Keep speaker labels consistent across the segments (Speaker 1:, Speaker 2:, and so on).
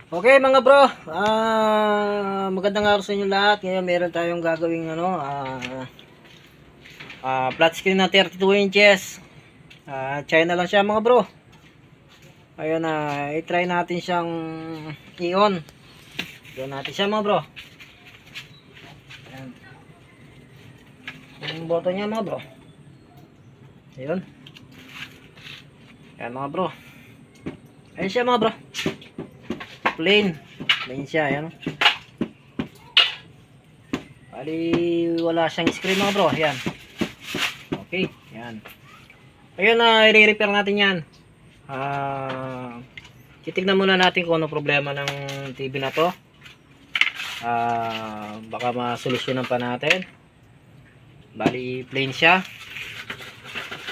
Speaker 1: Okay mga bro, magandang araw sa inyo lahat. Ngayon meron tayong gagawing flat screen na 32 inches. China lang siya mga bro. Ayun, i-try natin siyang i-on. Doon natin siya mga bro. Ayan. Yung button niya mga bro. Ayun. Ayan mga bro. Ayun siya mga bro. Plain siya, ayan. Bali wala siyang screen mga bro, ayan. Okay, ayan. Ayun, i-repair natin yan. Titignan muna natin kung ano problema ng TV na to. Baka masolusyonan pa natin. Bali plain siya.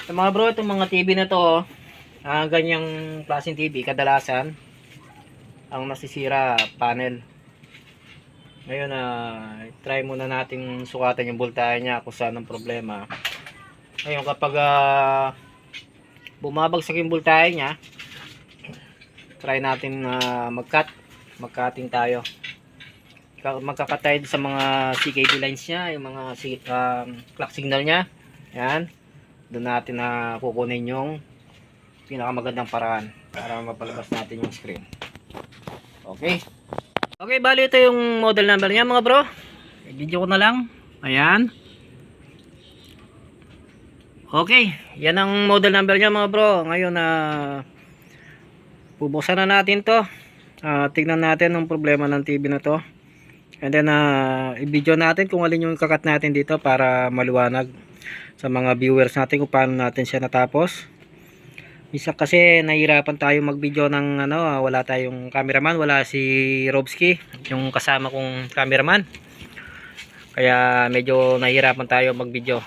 Speaker 1: So, mga bro, itong mga TV na to, ganyang klaseng TV kadalasan ang nasisira panel. Ngayon, try muna nating sukatan yung voltahe niya kung saan ang problema. Ngayon, kapag bumabagsak yung voltahe niya, try natin mag-cutting tayo. Magka-cut tayo sa mga CKD lines niya, yung mga clock signal niya. Yan. Doon natin kukunin yung pinakamagandang paraan para mapalabas natin yung screen. Okay. Okay, bali ito yung model number niya mga bro. I-video ko na lang. Ayan. Okay, yan ang model number niya mga bro. Ngayon bubuksan na natin to. Tignan natin ang problema ng TV na to. And then i-video natin kung alin yung kakat natin dito para maliwanag sa mga viewers natin kung paano natin siya natapos. Isa kasi nahihirapan tayo mag-video ng wala tayong cameraman, wala si Robski, yung kasama kong cameraman. Kaya medyo nahihirapan tayo mag-video.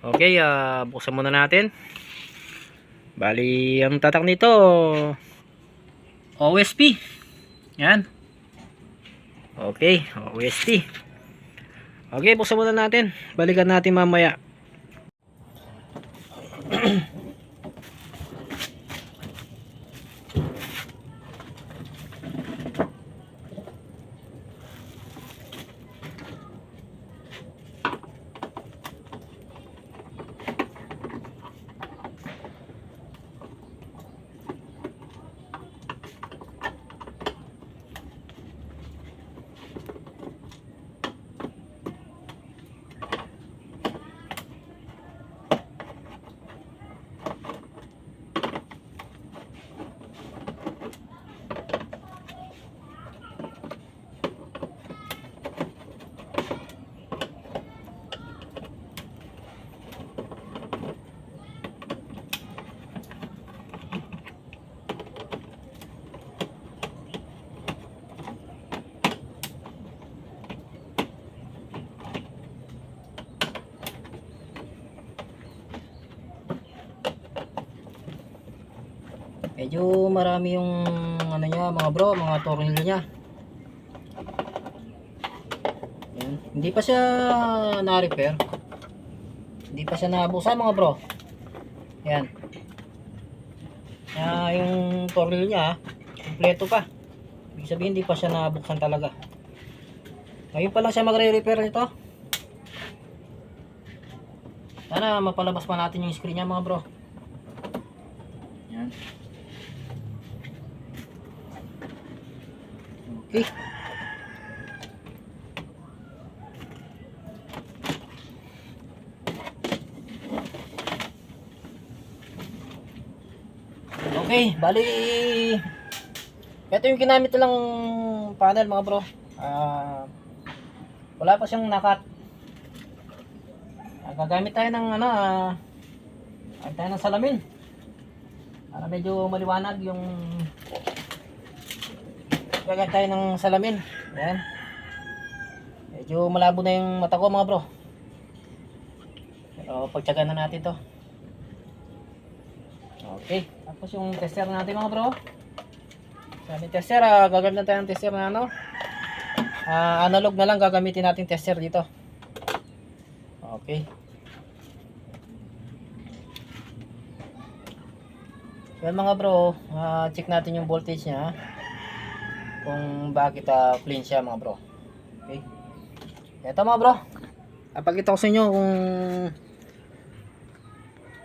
Speaker 1: Okay, buksan muna natin. Bali, ang tatak nito OSP. Yan. Okay, OSP. Okay, buksan muna natin. Balikan natin mamaya. Medyo marami yung niya mga bro, mga tornilyo niya. Yan. Hindi pa siya na-repair. Hindi pa siya nabuksan mga bro. Yan. Yung tornilyo niya, kompleto pa. Ibig sabihin hindi pa siya nabuksan talaga. Ngayon pa lang siya magre-repair nito. Sana mapalabas pa natin yung screen niya mga bro. Yan. Okay. Okay, bali ito yung ginamit nilang panel mga bro. Wala pa siyang nakat. Gagamit tayo ng tayo ng salamin. Para medyo maliwanag yung gagamit tayo ng salamin. Ayan. Medyo malabo na yung mata ko mga bro. Pero pagtyagaan na natin to. Okay. Tapos yung tester natin mga bro. Sabi tester, gagamit tayo ng tester na analog na lang gagamitin natin tester dito. Okay. Yan mga bro, check natin yung voltage niya. kung bakit clean siya mga bro. Okay. Ito mga bro, papakita ko sa inyo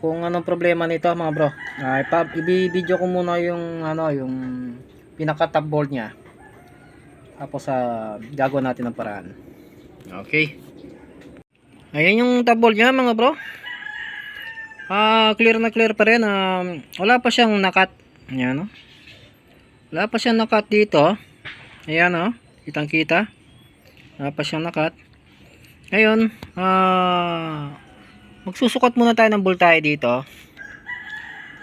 Speaker 1: kung anong problema nito mga bro. I-video ko muna yung yung pinaka top board niya. Tapos gagawin natin ng paraan. Okay. Ayan yung top board niya mga bro. Clear na clear pa rin. Wala pa siyang nakat. Ayan, no? Wala pa siyang nakat dito. Ayan, no? Kitang kita. Wala pa siyang nakat. Ngayon, magsusukat muna tayo ng voltahe dito.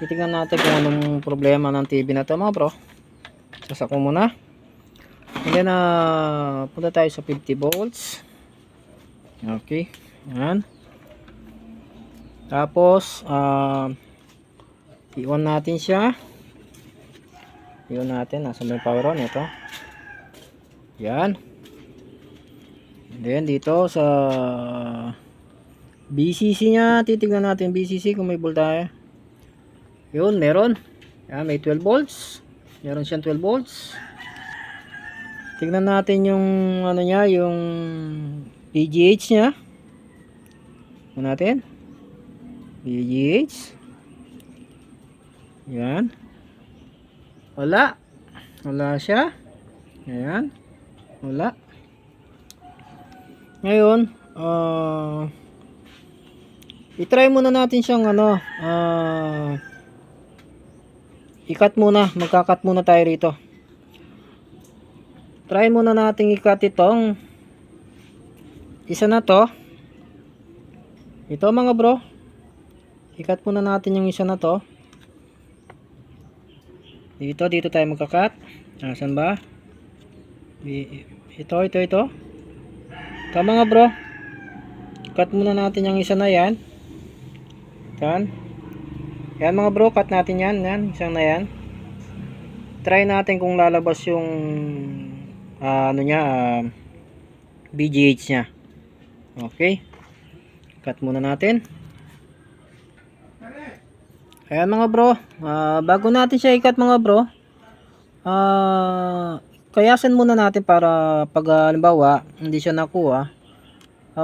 Speaker 1: Titingnan natin kung anong problema ng TV na to mga bro. Sasak ko muna. And then punta tayo sa 50 volts. Okay. Ayan. Tapos i-on natin siya. I-on natin. Nasa may power on ito. Ayan. And then dito sa BCC nya, titignan natin BCC kung may voltahe. Yun, meron. Yan, may 12 volts. Meron siyang 12 volts. Tignan natin yung ano niya, yung VGH nya. Tignan natin. VGH. Yan. Wala. Wala siya. Ayan. Wala. Ngayon, i-try muna natin siyang i-cut muna, magka-cut muna tayo rito. Try muna natin i-cut itong isa na to. Ito mga bro. I-cut muna natin yung isa na to. Dito tayo magka-cut. Nasaan ba? Ito. Ito mga bro. Cut muna natin yung isa na yan. Yan mga bro, cut natin yan. Yan, isang na yan. Try natin kung lalabas yung BGH nya. Okay. Cut muna natin. Ayan mga bro, bago natin siya i-cut mga bro, kayasan muna natin para pag halimbawa hindi siya nakuha,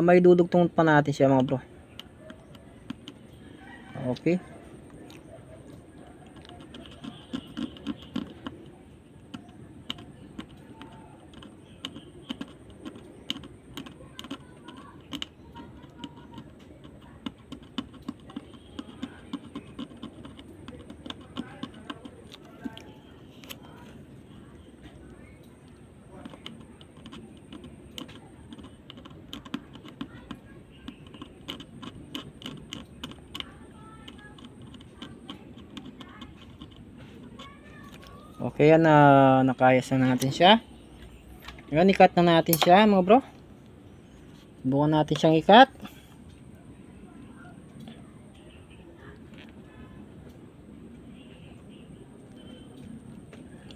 Speaker 1: may dudugtong pa natin siya mga bro. Okay. Okay, yan nakayas na natin siya. Ngayon, i-cut na natin siya mga bro. Subukan natin siyang i-cut.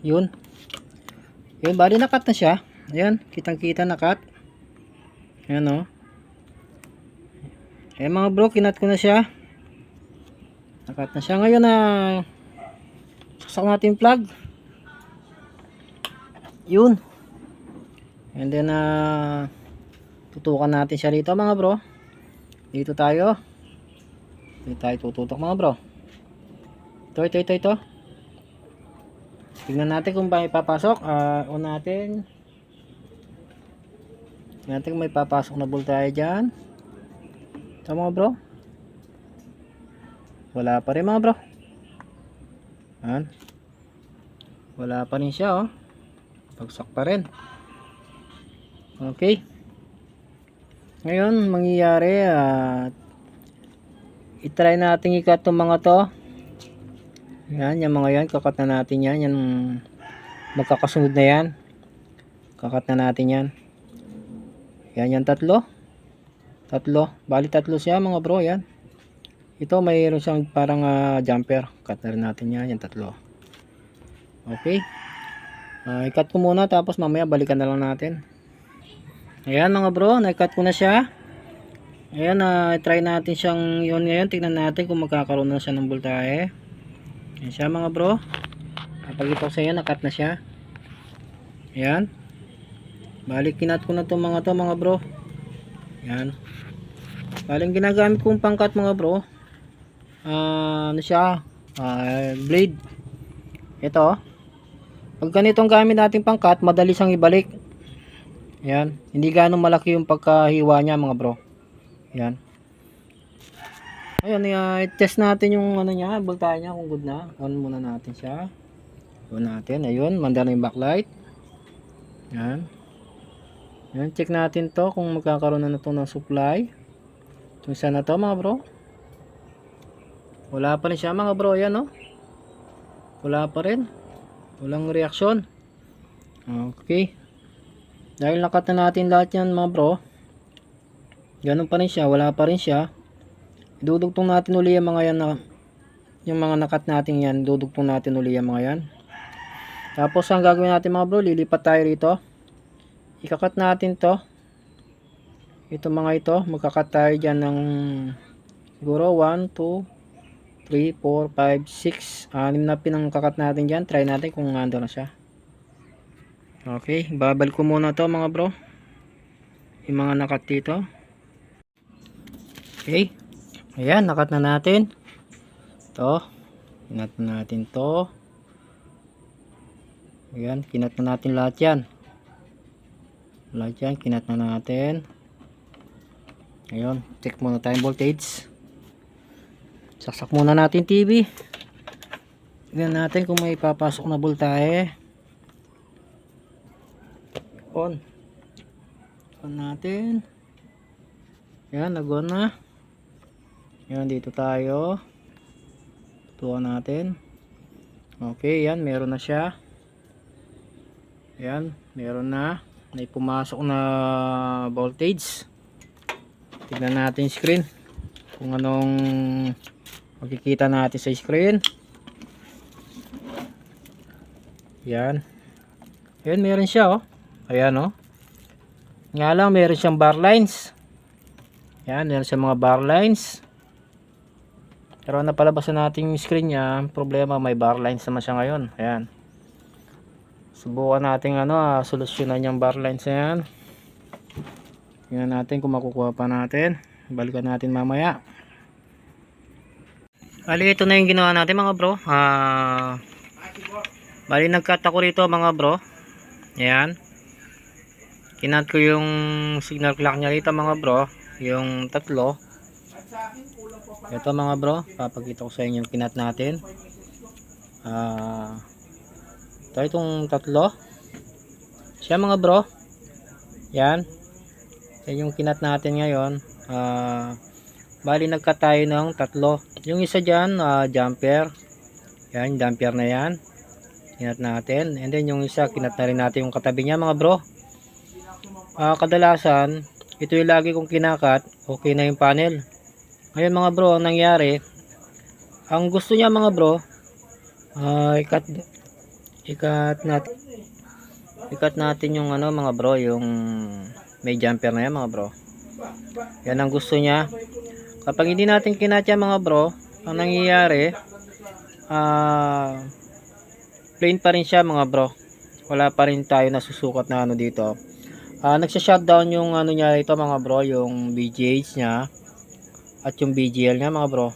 Speaker 1: Yun. Yun, bali na-cut na siya. Ayan, kitang-kita na-cut. Ayan o. Ayan mga bro, kinat ko na siya. Na-cut na siya. Ngayon saksak natin yung plug. Yun. And then tutukan natin siya rito mga bro. Dito tayo tututok mga bro. Ito. Tingnan natin kung ba may papasok. On natin. Tingnan natin kung may papasok na voltahe dyan. Ito mga bro. Wala pa rin mga bro. Ayan. Wala pa rin siya oh. Bagsak pa rin. Okay. Ngayon, mangyayari i-try natin i-cut itong mga to. Yan, yung mga yan. Kakat na natin yan. Yan, magkakasunod na yan. Kakat na natin yan. Yan, tatlo. Bali tatlo siya mga bro. Yan. Ito, mayroon siyang parang jumper. Cut na rin natin yan. Yan, tatlo. Okay. I-cut ko muna tapos mamaya balikan na lang natin. Ayan mga bro, na-cut ko na siya. Ayan, try natin siyang yun ngayon. Tignan natin kung magkakaroon na siya ng voltahe. Ayan siya mga bro. Pag ito sa iyo, na-cut na siya. Ayan. Balik kinat ko na to mga bro. Ayan. Baling ginagamit kong pangkat mga bro. Ano siya? Blade. Ito. Pag ganitong gamit nating pangkat, madali siyang ibalik. Ayan. Hindi ganong malaki yung pagkahiwa niya mga bro. Ayan. Ayan, i-test natin yung ano niya, voltahe niya kung good na. On muna natin siya. On natin. Ayun, manda na yung backlight. Ayan. Ayan, check natin to kung magkakaroon na to ng supply. Itong isa na to mga bro. Wala pa rin siya mga bro. Ayan, oh. Wala pa rin. Walang reaksyon. Okay. Dahil nakat na natin lahat yan mga bro. Ganun pa rin siya. Wala pa rin siya. Idudugtong natin uli yung mga yan na, yung mga nakat natin yan. Dudugtong natin uli yung mga yan. Tapos ang gagawin natin mga bro, lilipat tayo rito. Ikakat natin to. Ito mga ito. Magkakat tayo dyan ng siguro 1, 2, 3, 4, 5, 6. 6 na pinangkakat natin dyan. Try natin kung nando na siya. Okay. Babal ko muna to mga bro. Yung mga nakat dito. Okay. Ayan. Nakat na natin. To. Kinat na natin to. Ayan. Kinat na natin lahat yan. Lahat yan. Kinat na natin. Ayun. Check muna tayong voltage. Saksak muna natin TV. Tignan natin kung may papasok na voltahe. On. On natin. Yan, nag-on na. Yan, dito tayo. Tuwan natin. Okay, yan, meron na siya. Yan, meron na. May pumasok na voltage. Tignan natin yung screen. Kung anong makikita natin sa screen. Yan. Ayan, meron siya, oh. Ayan, oh. Nga lang, meron siyang bar lines. Yan, meron siyang mga bar lines. Pero napalabas na natin yung screen niya. Problema, may bar lines naman siya ngayon. Ayan. Subukan natin solusyonan yung bar lines na yan. Tingnan natin kung makukuha pa natin. Balikan natin mamaya. Bali, ito na yung ginawa natin mga bro. Bali, nagcut ako rito mga bro. Ayan. Kinat ko yung signal clock niya rito mga bro. Yung tatlo. Ito mga bro. Papakita ko sa inyo yung kinat natin. Ito itong tatlo. Siya mga bro. Yan. Yan yung kinat natin ngayon. Bali nagkat tayo ng tatlo. Yung isa dyan, jumper. Yan, jumper na yan. Kinat natin. And then yung isa, kinat na rin natin yung katabi niya mga bro. Kadalasan, ito yung lagi kong kinakat. Okay na yung panel. Ngayon mga bro, ang nangyari, ang gusto niya mga bro, ikat natin yung mga bro, yung may jumper na yan mga bro. Yan ang gusto niya. Kapag hindi natin kinat yan mga bro, ang nangyayari, plain pa rin siya mga bro. Wala pa rin tayo nasusukat na dito. Nagsha-shutdown yung niya ito mga bro, yung BGH niya at yung BGL niya mga bro.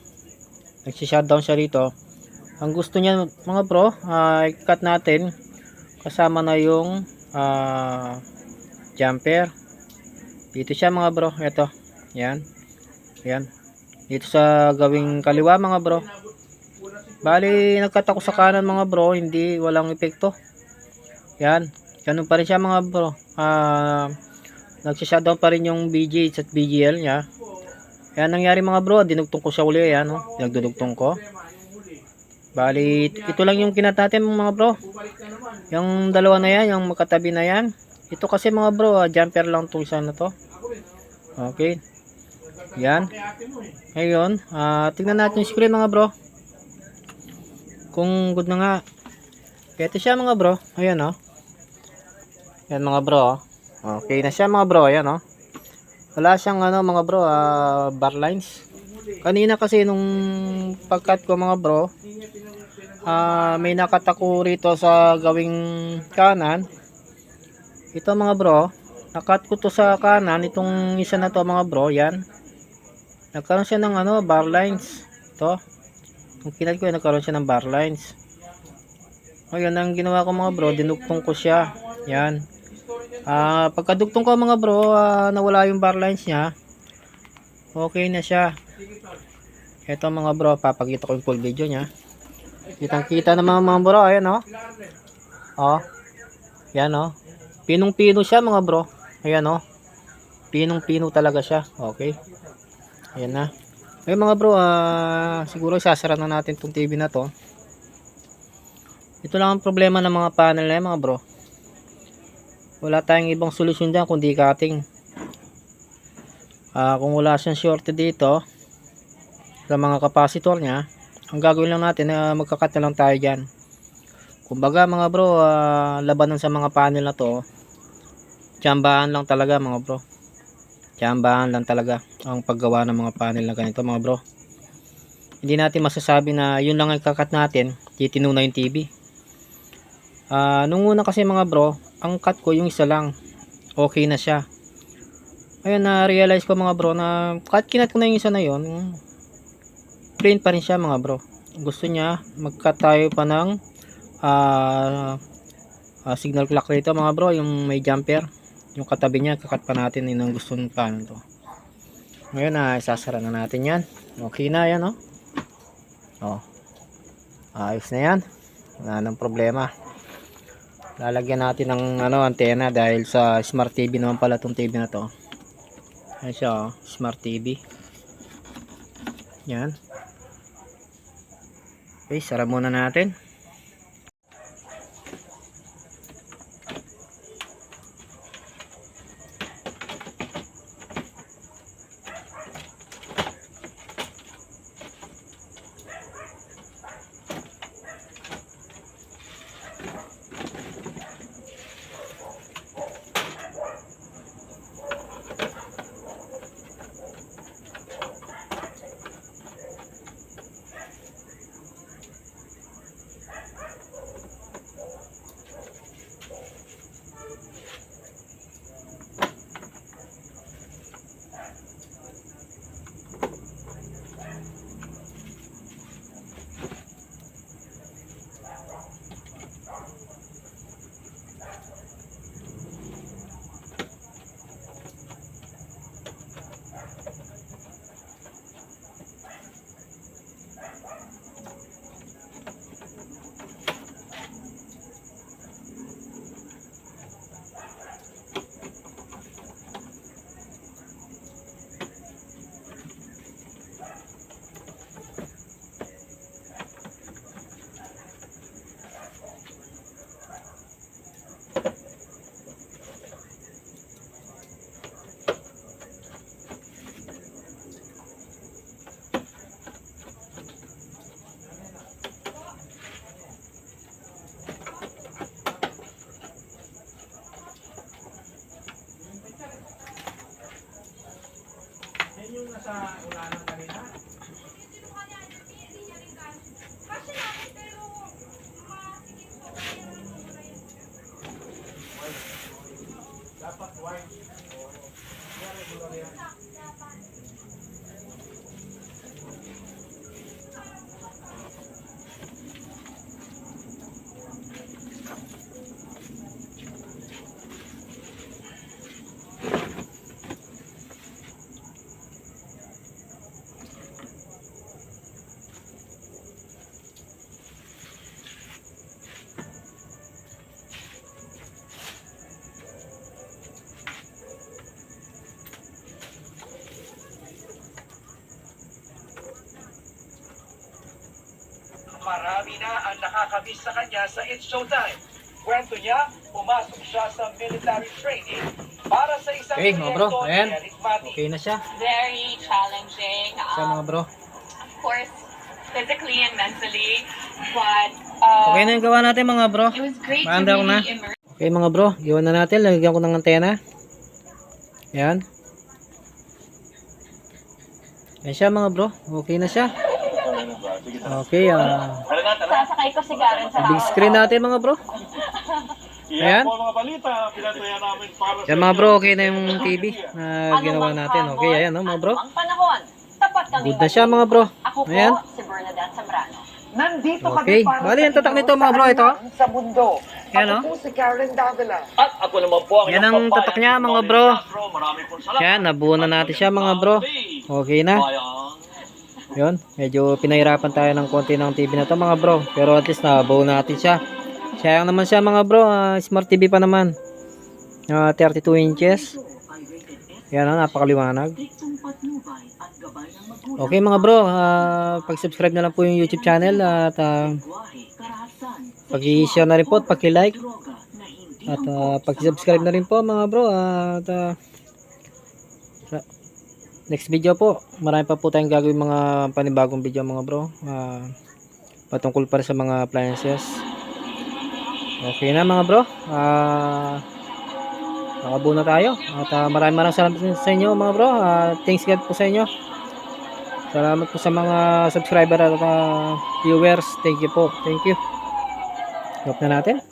Speaker 1: Nagsha-shutdown siya rito. Ang gusto niya mga bro, i-cut natin kasama na yung jumper. Dito siya mga bro, ito. Yan. Yan. Dito sa gawing kaliwa mga bro. Bali, nag-cut ako sa kanan mga bro, hindi, walang epekto. Yan. Ganun pa rin siya mga bro. Nagsha-shutdown pa rin yung BGH at BGL niya. Yan nangyari mga bro, dinugtong ko siya uli. Yan, pinagdudugtong ko. Bali, ito lang yung kinat natin mga bro. Yung dalawa na yan, yung magkatabi na yan. Ito kasi mga bro, jumper lang itong isa na to. Okay. Yan. Ngayon, tingnan natin yung screen mga bro. Kung good na nga. Ito siya mga bro. Ayan o. Yan mga bro. Okay na siya mga bro. Ayan o. Wala siyang mga bro, bar lines. Kanina kasi nung pagkat ko mga bro, may nakatako rito sa gawing kanan. Ito mga bro, nakat ko to sa kanan, itong isa na to mga bro, yan. Nagkaroon siya ng ano, bar lines. Ito. Kung kinat ko, nagkaroon siya ng bar lines. O yan ang ginawa ko mga bro, dinugtong ko siya. Yan. Pagkadugtong ko mga bro, nawala yung bar lines niya. Okay na siya. Ito mga bro, papakita ko yung full video niya. Kitang kita naman mga bro, ayan o. O. Yan o. Pinong-pino siya mga bro. Ayan o. Pinong-pino talaga siya. Okay. Ayan na. Ayan mga bro, siguro sasara na natin tong TV na to. Ito lang ang problema ng mga panel na yan mga bro. Wala tayong ibang solusyon dyan kundi cutting. Kung wala siyang shorted dito sa mga capacitor nya, ang gagawin lang natin, magkakat na lang tayo dyan. Kumbaga mga bro, labanan sa mga panel na to, tsambahan lang talaga mga bro. Tsambahan lang talaga ang paggawa ng mga panel na ganito mga bro. Hindi natin masasabi na yun lang ang kakat natin, titino na yung TV. Nung una kasi mga bro, ang cut ko yung isa lang, okay na siya. Ayun, na-realize ko mga bro na kahit kinat ko na yung isa na yun, plain pa rin siya mga bro. Gusto niya mag-cut tayo pa ng signal clock rito mga bro, yung may jumper, yung katabi niya, kakat pa natin. Yun ang gusto ng paano to. Ngayon isasara na natin yan. Okay na yan ayos na yan, wala nang problema. Lalagyan natin ng antena dahil sa smart TV naman pala itong TV na to. Ayan siya smart TV. Yan. Okay, sara muna natin. Yung nasa ulanan kanina. Dapat white. Marami na ang nakakamiss sa kanya sa It's Showtime. Kwento niya, pumasok siya sa military training para sa isang mga bro, ayan. Okay na siya.
Speaker 2: Very challenging.
Speaker 1: Siya mga bro.
Speaker 2: Of course, physically and mentally, but
Speaker 1: Okay na yung gawa natin mga bro.
Speaker 2: it was great to
Speaker 1: Maanda ko na.
Speaker 2: really immerse.
Speaker 1: Okay mga bro, iwan na natin. Lagyan ko ng antena. Yan. Ayan siya mga bro. Okay na siya. Okay.
Speaker 2: Sasakay ko si Garen sa
Speaker 1: Big screen natin mga bro. Ayan.
Speaker 3: Yan po mga balita, pinatuya namin para
Speaker 1: Yan mga bro, okay na yung TV na ginawa natin. Okay, ayan no mga bro.
Speaker 2: Ang panahon, tapat kami.
Speaker 1: Good na siya mga bro.
Speaker 2: Ako po,
Speaker 1: Ayan.
Speaker 2: si Bernadette Zambrano.
Speaker 4: Nandito
Speaker 1: Okay.
Speaker 4: kami para
Speaker 1: Bali,
Speaker 4: sa
Speaker 1: ang tatak
Speaker 4: inyo
Speaker 1: nito, mga bro, ito.
Speaker 4: sa mundo.
Speaker 1: Yan,
Speaker 4: Ako
Speaker 1: oh.
Speaker 4: po si Karen Davila.
Speaker 3: At ako naman po ang
Speaker 1: Yan ang
Speaker 3: inyong
Speaker 1: tatak niya,
Speaker 3: kabayan,
Speaker 1: mga
Speaker 3: si
Speaker 1: bro.
Speaker 3: Tony Castro. Marami pong salamat.
Speaker 1: Yan, nabuo na natin siya mga bro. Okay na.
Speaker 3: Bayan.
Speaker 1: Yun, medyo pinahirapan tayo ng konti ng TV na to mga bro. Pero at least nabuo natin siya. Sayang naman siya mga bro. Smart TV pa naman. 32 inches. Yan o, napakaliwanag. Okay mga bro, pag-subscribe na lang po yung YouTube channel at pag-i-share na rin po at pag-like. At pag-subscribe na rin po mga bro. At sa next video po, marami pa po tayong gagawin mga panibagong video mga bro. Patungkol pa rin sa mga appliances. Okay na mga bro. Nakabuo na tayo. At maraming salamat sa inyo mga bro. Thanks God po sa inyo. Salamat po sa mga subscriber at viewers. Thank you po. Thank you. Stop na natin.